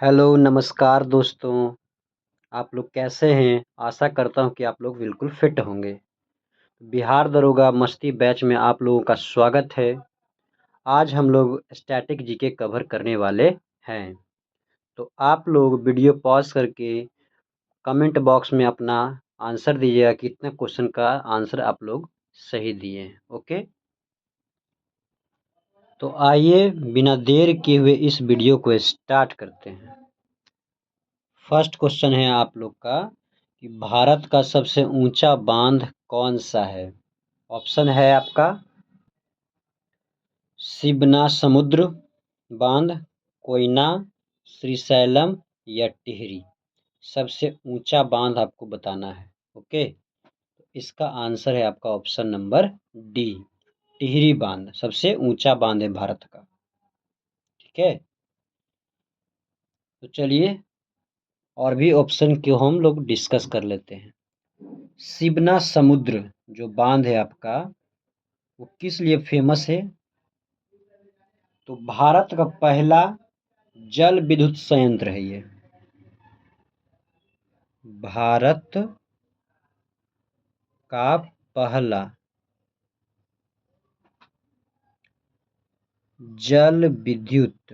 Hello, नमस्कार दोस्तों। आप लोग कैसे हैं? आशा करता हूँ कि आप लोग बिल्कुल फिट होंगे। बिहार दरोगा मस्ती बैच में आप लोगों का स्वागत है। आज हम लोग स्टैटिक जीके कवर करने वाले हैं। तो आप लोग वीडियो पॉज़ करके कमेंट बॉक्स में अपना आंसर दीजिएगा कितने क्वेश्चन का आंसर आप लोग सही दिए हैं। ओके, तो आइए बिना देर किए हुए इस वीडियो को स्टार्ट करते हैं। फर्स्ट क्वेश्चन है आप लोग का कि भारत का सबसे ऊंचा बांध कौन सा है? ऑप्शन है आपका शिवनासमुद्र बांध, कोयना, श्रीशैलम या टिहरी। सबसे ऊंचा बांध आपको बताना है। ओके, तो इसका आंसर है आपका ऑप्शन नंबर डी, टिहरी बांध सबसे ऊंचा बांध है भारत का। ठीक है, तो चलिए और भी ऑप्शन को हम लोग डिस्कस कर लेते हैं। शिवनासमुद्र जो बांध है आपका वो किस लिए फेमस है? तो भारत का पहला जल विद्युत संयंत्र है ये। भारत का पहला जल विद्युत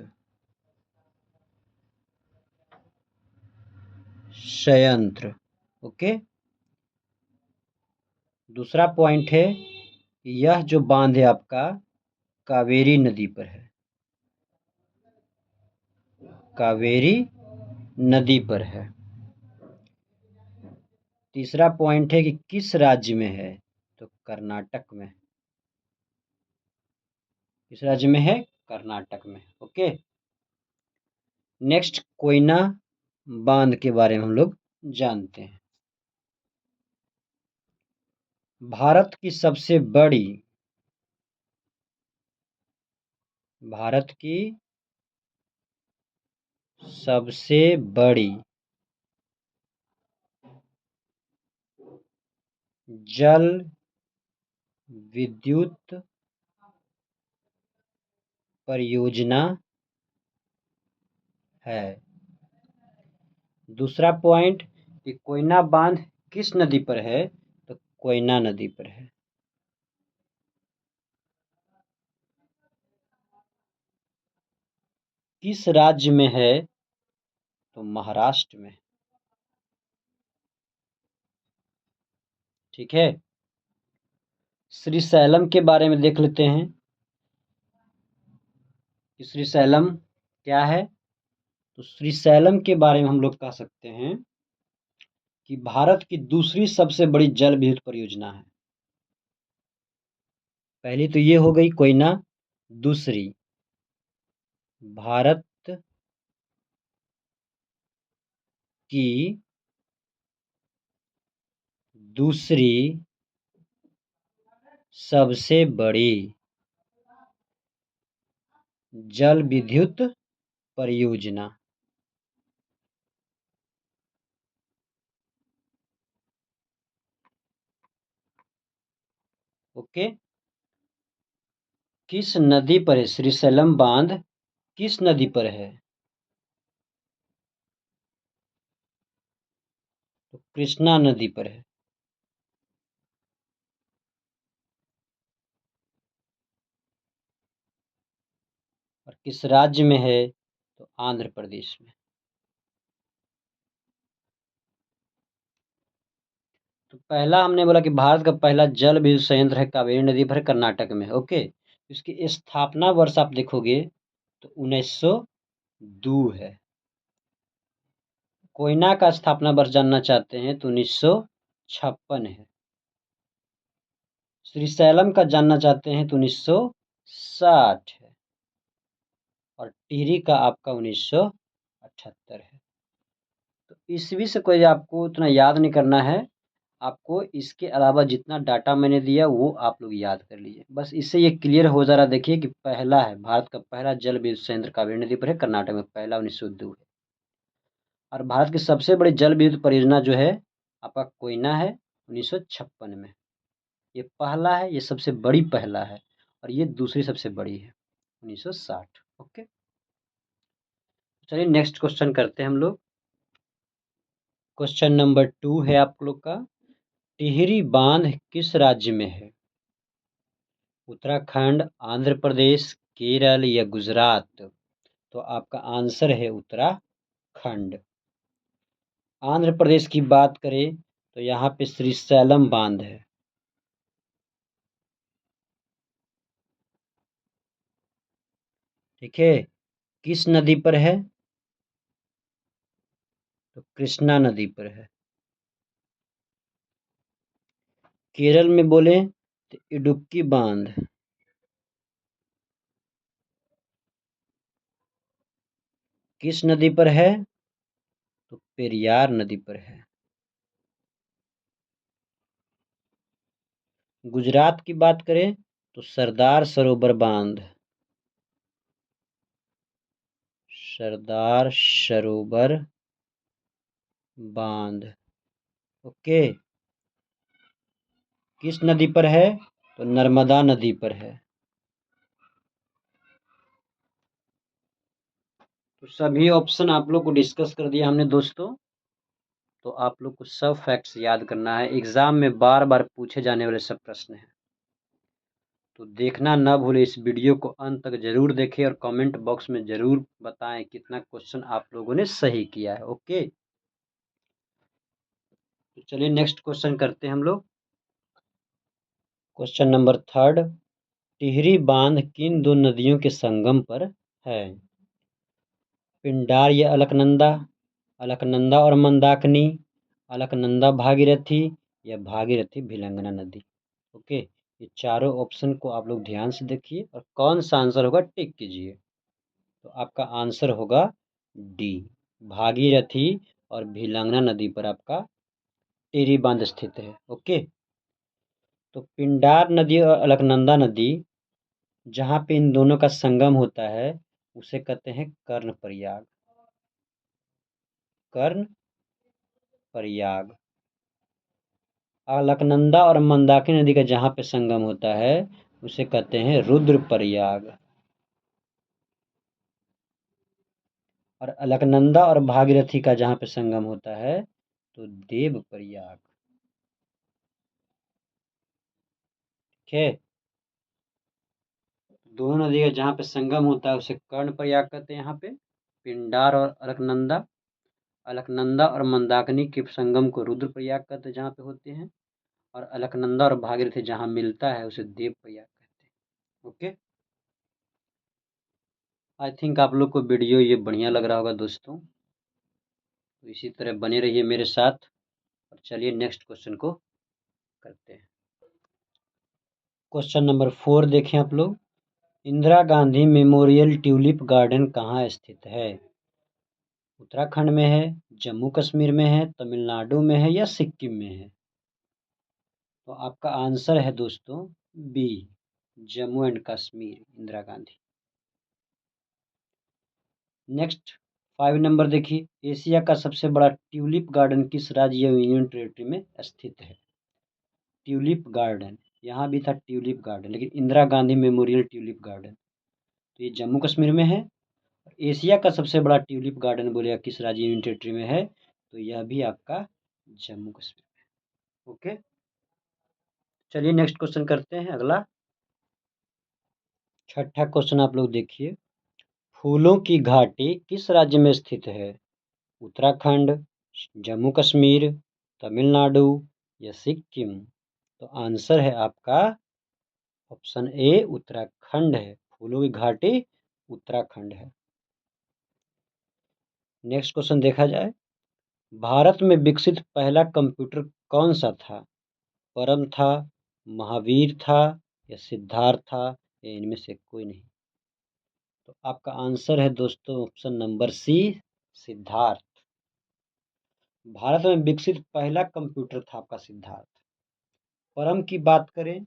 संयंत्र। ओके, दूसरा पॉइंट है कि यह जो बांध है आपका कावेरी नदी पर है। कावेरी नदी पर है। तीसरा पॉइंट है कि किस राज्य में है? तो कर्नाटक में। किस राज्य में है? कर्नाटक में। ओके, नेक्स्ट कोयना बांध के बारे में हम लोग जानते हैं। भारत की सबसे बड़ी भारत की सबसे बड़ी जल विद्युत परियोजना है। दूसरा पॉइंट कि कोयना बांध किस नदी पर है? तो कोयना नदी पर है। किस राज्य में है? तो महाराष्ट्र में। ठीक है, श्रीशैलम के बारे में देख लेते हैं कि श्रीशैलम क्या है। तो श्रीशैलम के बारे में हम लोग कह सकते हैं कि भारत की दूसरी सबसे बड़ी जल विद्युत परियोजना है। पहली तो ये हो गई कोयना, दूसरी भारत की दूसरी सबसे बड़ी जल विद्युत परियोजना। ओके, किस नदी पर है श्रीशैलम बांध? किस नदी पर है? तो कृष्णा नदी पर है। और किस राज्य में है? तो आंध्र प्रदेश में। तो पहला हमने बोला कि भारत का पहला जल विद्युत संयंत्र है कावेरी नदी पर, कर्नाटक में। ओके, इसकी स्थापना वर्ष आप देखोगे तो 1902 है। कोयना का स्थापना वर्ष जानना चाहते हैं तो 1956 है। श्रीशैलम का जानना चाहते हैं तो 1960 है। और टिहरी का आपका 1978 है। तो ईस्वी से कोई आपको उतना याद नहीं करना है। आपको इसके अलावा जितना डाटा मैंने दिया वो आप लोग याद कर लीजिए। बस इससे ये क्लियर हो जा रहा, देखिए कि पहला है भारत का पहला जल विद्युत संयंत्र कावेरी नदी पर है, कर्नाटक में पहला 1902 है। और भारत की सबसे बड़ी जल विद्युत परियोजना जो है आपका कोयना है 1956 में। ये पहला है, ये सबसे बड़ी पहला है। और ये दूसरी सबसे बड़ी है 1960। ओके, चलिए नेक्स्ट क्वेश्चन करते हैं हम लोग। क्वेश्चन नंबर 2 है आप लोग का, टिहरी बांध किस राज्य में है? उत्तराखंड, आंध्र प्रदेश, केरल या गुजरात? तो आपका आंसर है उत्तराखंड। आंध्र प्रदेश की बात करें तो यहाँ पे श्रीशैलम बांध है। ठीक है, किस नदी पर है? तो कृष्णा नदी पर है। केरल में बोले तो इडुक्की बांध। किस नदी पर है? तो पेरियार नदी पर है। गुजरात की बात करें तो सरदार सरोवर बांध। सरदार सरोवर बांध। ओके, किस नदी पर है? तो नर्मदा नदी पर है। तो सभी ऑप्शन आप लोग को डिस्कस कर दिया हमने दोस्तों। तो आप लोग को सब फैक्ट्स याद करना है, एग्जाम में बार बार पूछे जाने वाले सब प्रश्न हैं। तो देखना ना भूले, इस वीडियो को अंत तक जरूर देखें और कमेंट बॉक्स में जरूर बताएं कितना क्वेश्चन आप लोगों ने सही किया है। ओके, तो चलिए नेक्स्ट क्वेश्चन करते हैं हम लोग। क्वेश्चन नंबर 3, टिहरी बांध किन दो नदियों के संगम पर है? पिंडार या अलकनंदा, अलकनंदा और मंदाकिनी, अलकनंदा भागीरथी या भागीरथी भिलंगना नदी? ओके, ये चारों ऑप्शन को आप लोग ध्यान से देखिए और कौन सा आंसर होगा टिक कीजिए। तो आपका आंसर होगा डी, भागीरथी और भिलंगना नदी पर आपका टिहरी बांध स्थित है। ओके, तो पिंडार नदी और अलकनंदा नदी जहाँ पे इन दोनों का संगम होता है उसे कहते हैं कर्ण प्रयाग। कर्ण प्रयाग। अलकनंदा और मंदाकिनी नदी का जहाँ पे संगम होता है उसे कहते हैं रुद्र प्रयाग। और अलकनंदा और भागीरथी का जहाँ पे संगम होता है तो देव प्रयाग। ठीक है, दोनों नदी का जहाँ पे संगम होता है उसे कर्ण प्रयाग कहते हैं। यहाँ पे पिंडार और अलकनंदा, अलकनंदा और मंदाकिनी के संगम को रुद्र प्रयाग कहते हैं जहाँ पे होते हैं। और अलकनंदा और भागीरथी जहाँ मिलता है उसे देव प्रयाग कहते हैं। ओके, आई थिंक आप लोग को वीडियो ये बढ़िया लग रहा होगा दोस्तों। तो इसी तरह बने रहिए मेरे साथ और चलिए नेक्स्ट क्वेश्चन को करते हैं। क्वेश्चन नंबर 4 देखें आप लोग, Indira Gandhi memorial tulip garden कहाँ स्थित है? उत्तराखंड में है, जम्मू कश्मीर में है, तमिलनाडु में है या सिक्किम में है? तो आपका आंसर है दोस्तों B, Jammu and Kashmir, Indira Gandhi. Next 5 number देखिए, एशिया का सबसे बड़ा ट्यूलिप गार्डन किस राज्य या यूनियन टेरिटरी में स्थित है? ट्यूलिप गार्डन, यहाँ भी था ट्यूलिप गार्डन लेकिन Indira Gandhi memorial tulip garden, तो ये जम्मू कश्मीर में है। एशिया का सबसे बड़ा ट्यूलिप गार्डन बोलेगा किस राज्य यूनियन टेरिटरी में है? तो यह भी आपका जम्मू कश्मीर में। ओके, चलिए नेक्स्ट क्वेश्चन करते हैं अगला। छठा क्वेश्चन आप लोग देखिए, फूलों की घाटी किस राज्य में स्थित है? उत्तराखंड, जम्मू कश्मीर, तमिलनाडु या सिक्किम? तो आंसर है आपका ऑप्शन ए, उत्तराखंड है। फूलों की घाटी उत्तराखंड है। नेक्स्ट क्वेश्चन देखा जाए, भारत में विकसित पहला कंप्यूटर कौन सा था? परम था, महावीर था या सिद्धार्थ था या इनमें से कोई नहीं? तो आपका आंसर है दोस्तों option number C, Siddharth. Bharat में विकसित पहला कंप्यूटर था आपका सिद्धार्थ। परम की बात करें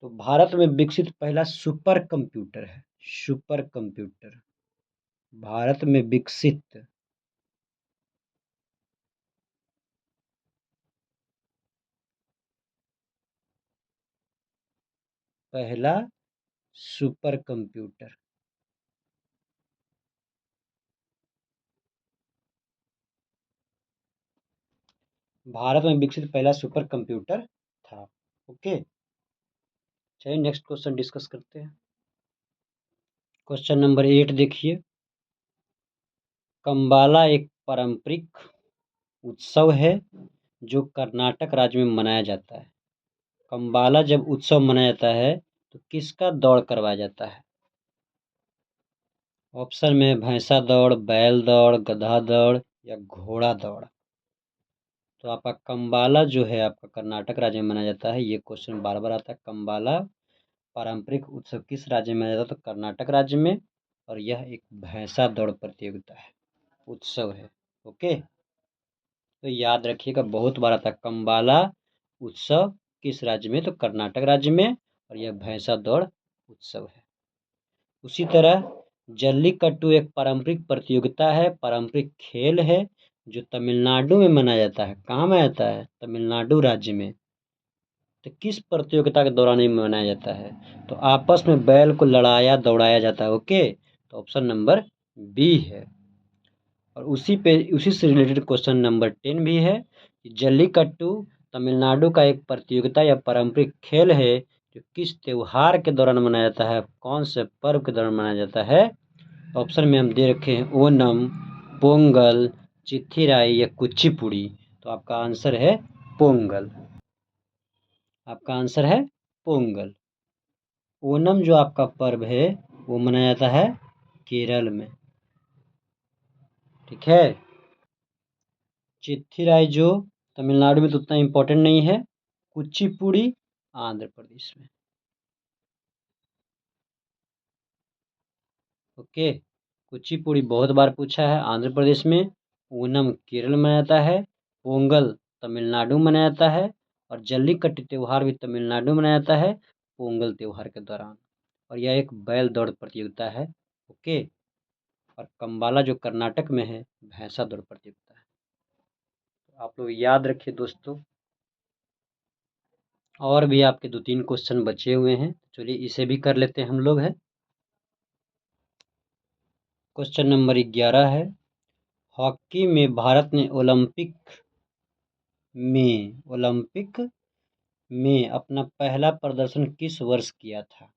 तो भारत में विकसित पहला सुपर कंप्यूटर है, सुपर कंप्यूटर भारत में विकसित पहला सुपर कंप्यूटर। भारत में विकसित पहला सुपर कंप्यूटर था। ओके, चलिए नेक्स्ट क्वेश्चन डिस्कस करते हैं। क्वेश्चन नंबर 8 देखिए। कंबाला एक पारंपरिक उत्सव है जो कर्नाटक राज्य में मनाया जाता है। कंबाला जब उत्सव मनाया जाता है तो किसका दौड़ करवाया जाता है? ऑप्शन में भैंसा दौड़, बैल दौड़, गधा दौड़ या घोड़ा दौड़। तो आपका कंबाला जो है आपका कर्नाटक राज्य में मनाया जाता है। ये क्वेश्चन बार बार आता है। कंबाला पारंपरिक उत्सव किस राज्य में मनाया जाता है? तो कर्नाटक राज्य में। और यह एक भैंसा दौड़ प्रतियोगिता है, उत्सव है। ओके, तो याद रखिएगा, बहुत बार आता है कंबाला उत्सव किस राज्य में? तो कर्नाटक राज्य में। और यह भैंसा दौड़ उत्सव है। उसी तरह जल्लीकट्टू एक पारंपरिक प्रतियोगिता है, पारंपरिक खेल है जो तमिलनाडु में मनाया जाता है। कहाँ मनाया जाता है? तमिलनाडु राज्य में। तो किस प्रतियोगिता के दौरान ये मनाया जाता है? तो आपस में बैल को लड़ाया दौड़ाया जाता है। ओके, तो ऑप्शन नंबर बी है। और उसी से रिलेटेड क्वेश्चन नंबर 10 भी है कि जल्लीकट्टू तमिलनाडु का एक प्रतियोगिता या पारंपरिक खेल है जो किस त्योहार के दौरान मनाया जाता है? कौन से पर्व के दौरान मनाया जाता है? ऑप्शन में हम दे रखे हैं ओनम, पोंगल, चिथिराई या कुचिपुड़ी। तो आपका आंसर है पोंगल। आपका आंसर है पोंगल। ओनम जो आपका पर्व है वो मनाया जाता है केरल में। ठीक है। चिथिराई जो तमिलनाडु में तो उतना इम्पोर्टेंट नहीं है। कुचिपुड़ी आंध्र प्रदेश में। ओके, कुचिपुड़ी बहुत बार पूछा है, आंध्र प्रदेश में। ओनम केरल में मनाया जाता है। पोंगल तमिलनाडु में मनाया जाता है। और जल्लीकट्टू त्यौहार भी तमिलनाडु में मनाया जाता है पोंगल त्यौहार के दौरान। और यह एक बैल दौड़ प्रतियोगिता है। ओके, और कंबाला जो कर्नाटक में है भैंसा दौड़ प्रतियोगिता है। तो आप लोग याद रखिए दोस्तों। और भी आपके 2-3 क्वेश्चन बचे हुए हैं, चलिए इसे भी कर लेते हैं हम लोग। है क्वेश्चन नंबर 11 है। हॉकी में भारत ने ओलंपिक में अपना पहला प्रदर्शन किस वर्ष किया था?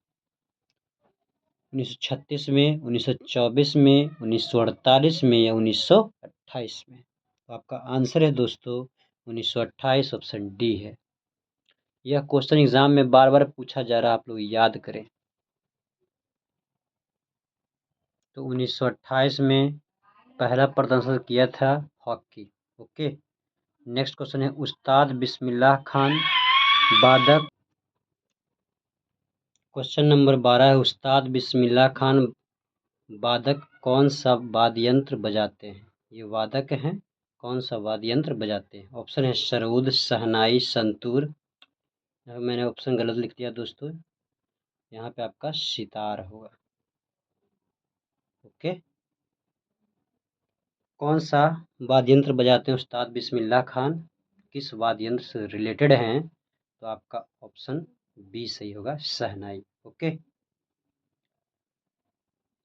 1936 में, 1924 में, 1948 में या 1928 में? तो आपका आंसर है दोस्तों 1928, ऑप्शन डी है। यह क्वेश्चन एग्जाम में बार बार पूछा जा रहा है, आप लोग याद करें। तो 1928 में पहला प्रदर्शन किया था हॉकी। ओके, नेक्स्ट क्वेश्चन है उस्ताद बिस्मिल्लाह खान वादक। क्वेश्चन नंबर 12 है उस्ताद बिस्मिल्लाह खान वादक कौन सा वाद्य यंत्र बजाते हैं? ये वादक हैं, कौन सा वाद्य यंत्र बजाते हैं? ऑप्शन है सरोद, शहनाई, संतूर। मैंने ऑप्शन गलत लिख दिया दोस्तों, यहाँ पे आपका सितार होगा। ओके, कौन सा वाद्य यंत्र बजाते हैं उस्ताद बिस्मिल्लाह खान? किस वाद्य यंत्र से रिलेटेड हैं? तो आपका ऑप्शन बी सही होगा, शहनाई। ओके,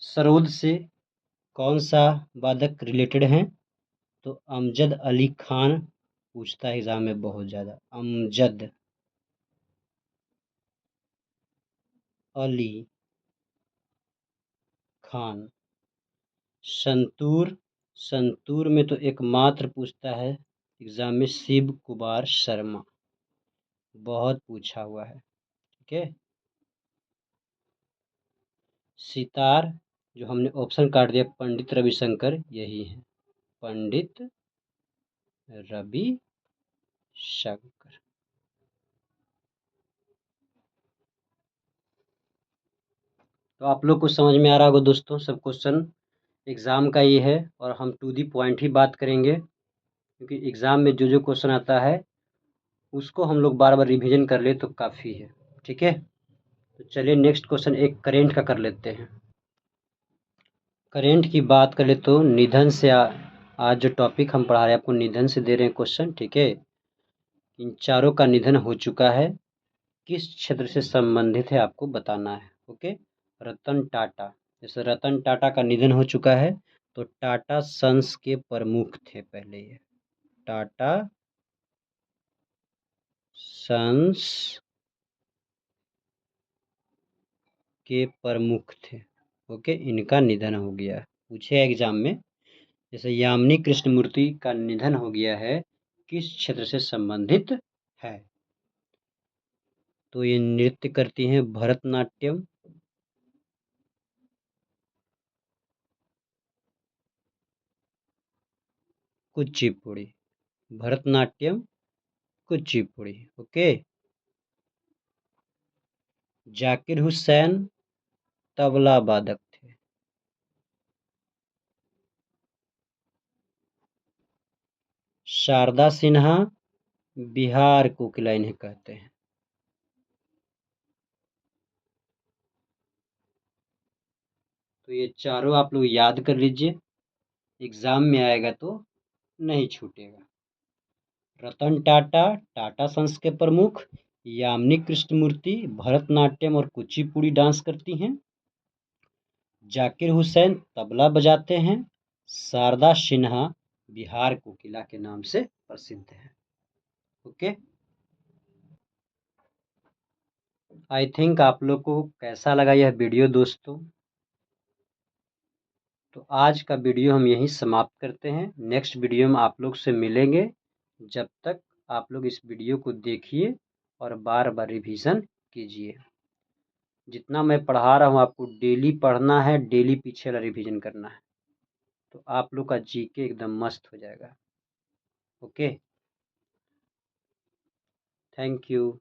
सरोद से कौन सा वादक रिलेटेड हैं? तो अमजद अली खान पूछता है एग्जाम में बहुत ज़्यादा। अमजद अली खान। संतूर, संतूर में तो एकमात्र पूछता है एग्जाम में शिव कुमार शर्मा, बहुत पूछा हुआ है। ठीक है। सितार जो हमने ऑप्शन काट दिया पंडित रविशंकर, यही है पंडित रवि शंकर। तो आप लोग को समझ में आ रहा होगा दोस्तों, सब क्वेश्चन एग्जाम का ये है और हम टू दी पॉइंट ही बात करेंगे, क्योंकि एग्जाम में जो जो क्वेश्चन आता है उसको हम लोग बार बार रिवीजन कर ले तो काफ़ी है। ठीक है, तो चलिए नेक्स्ट क्वेश्चन एक करेंट का कर लेते हैं। करेंट की बात करें तो निधन से आज जो टॉपिक हम पढ़ा रहे हैं आपको निधन से दे रहे हैं क्वेश्चन। ठीक है, इन चारों का निधन हो चुका है, किस क्षेत्र से संबंधित है आपको बताना है। ओके, रतन टाटा, जैसे रतन टाटा का निधन हो चुका है तो टाटा सन्स के प्रमुख थे पहले ये, टाटा सन्स के प्रमुख थे। ओके, इनका निधन हो गया। पूछे एग्जाम में, जैसे यामिनी कृष्णमूर्ति का निधन हो गया है, किस क्षेत्र से संबंधित है? तो ये नृत्य करती हैं भरतनाट्यम, कुचिपुड़ी। भरतनाट्यम, कुचिपुड़ी। ओके। जाकिर हुसैन तबला वादक थे। शारदा सिन्हा बिहार कोकिला इन्हें कहते हैं। तो ये चारों आप लोग याद कर लीजिए, एग्जाम में आएगा तो नहीं छूटेगा। रतन टाटा टाटा सन्स के प्रमुख, यामिनी कृष्णमूर्ति भरतनाट्यम और कुचिपुड़ी डांस करती हैं, जाकिर हुसैन तबला बजाते हैं, शारदा सिन्हा बिहार कोकिला के नाम से प्रसिद्ध है। ओके, आई थिंक आप लोग को कैसा लगा यह वीडियो दोस्तों? तो आज का वीडियो हम यहीं समाप्त करते हैं। नेक्स्ट वीडियो में आप लोग से मिलेंगे। जब तक आप लोग इस वीडियो को देखिए और बार बार रिवीजन कीजिए। जितना मैं पढ़ा रहा हूँ आपको डेली पढ़ना है, डेली पीछे वाला रिवीजन करना है, तो आप लोग का जीके एकदम मस्त हो जाएगा। Okay, thank you.